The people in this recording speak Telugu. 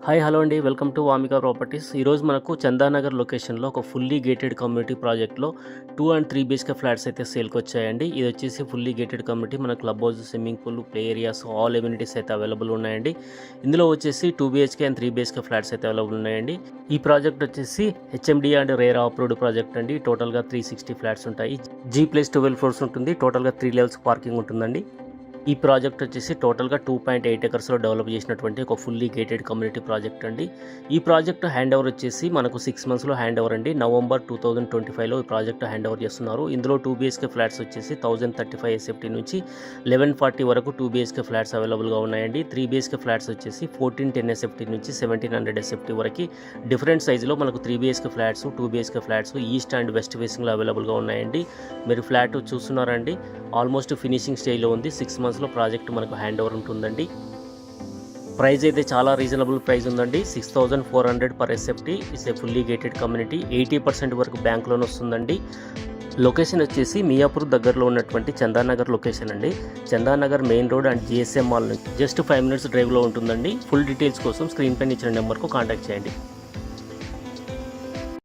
హాయ్ హలో అండి, వెల్కమ్ టు వామిక ప్రాపర్టీస్. ఈరోజు మనకు చందానగర్ లొకేషన్లో ఒక ఫుల్లీ గేటెడ్ కమ్యూనిటీ ప్రాజెక్ట్లో 2 and 3 BHK ఫ్లాట్స్ అయితే సేల్కి వచ్చాయండి. ఇది వచ్చేసి ఫుల్లీ గేటెడ్ కమ్యూనిటీ. మన club house, swimming pool, play areas, all amenities అయితే అవైలబుల్ ఉన్నాయండి. ఇందులో వచ్చేసి 2 BHK and 3 BHK ఫ్లాట్స్ అయితే అవైలబుల్ ఉన్నాయండి. ఈ ప్రాజెక్ట్ వచ్చేసి HMD and RERA approved project అండి. టోటల్గా 360 ఫ్లాట్స్ ఉంటాయి. G+12 ఫ్లోర్స్ ఉంటుంది. టోటల్గా 3 levels పార్కింగ్ ఉంటుందండి. ఈ ప్రాజెక్ట్ వచ్చేసి టోటల్గా 2.8 acresలో డెవలప్ చేసినటువంటి ఒక ఫుల్లీ గేటెడ్ కమ్యూనిటీ ప్రాజెక్ట్ అండి. ఈ ప్రాజెక్ట్ హ్యాండ్ ఓవర్ వచ్చేసి మనకు 6 monthsలో హ్యాండ్ ఓవర్ అండి. November 2025లో ఈ ప్రాజెక్ట్ హ్యాండ్ ఓవర్ చేస్తున్నారు. ఇందులో 2 BHK ఫ్లాట్స్ వచ్చేసి 1035 SFT నుంచి 1140 వరకు 2 BHK ఫ్లాట్స్ అవైలబుల్గా ఉన్నాయండి. 3 BHK ఫ్లాట్స్ వచ్చేసి 1410 SFT నుంచి 1700 SFT వరకు డిఫరెంట్ సైజులో మనకు 3 BHK flats, 2 BHK flats east and west ఫేసింగ్లో అవైలబుల్గా ఉన్నాయండి. మీరు ఫ్లాట్ చూస్తున్నారండి, ఆల్మోస్ట్ ఫినిషింగ్ స్టేజ్లో ఉంది. 6 monthsలో ప్రాజెక్ట్ మనకు హ్యాండ్ ఓవర్ ఉంటుందండి. ప్రైస్ అయితే చాలా రీజనబుల్ ప్రైస్ ఉందండి. 6400 per SFT. It's a fully gated community. 80% వరకు బ్యాంక్ లోన్ వస్తుందండి. లొకేషన్ వచ్చేసి మియాపూర్ దగ్గరలో ఉన్నటువంటి చందానగర్ లొకేషన్ అండి. Chandanagar main road and GSM mall నుంచి జస్ట్ 5 minutes డ్రైవ్లో ఉంటుందండి. ఫుల్ డీటెయిల్స్ కోసం స్క్రీన్ పైన ఇచ్చిన నెంబర్కు కాంటాక్ట్ చేయండి.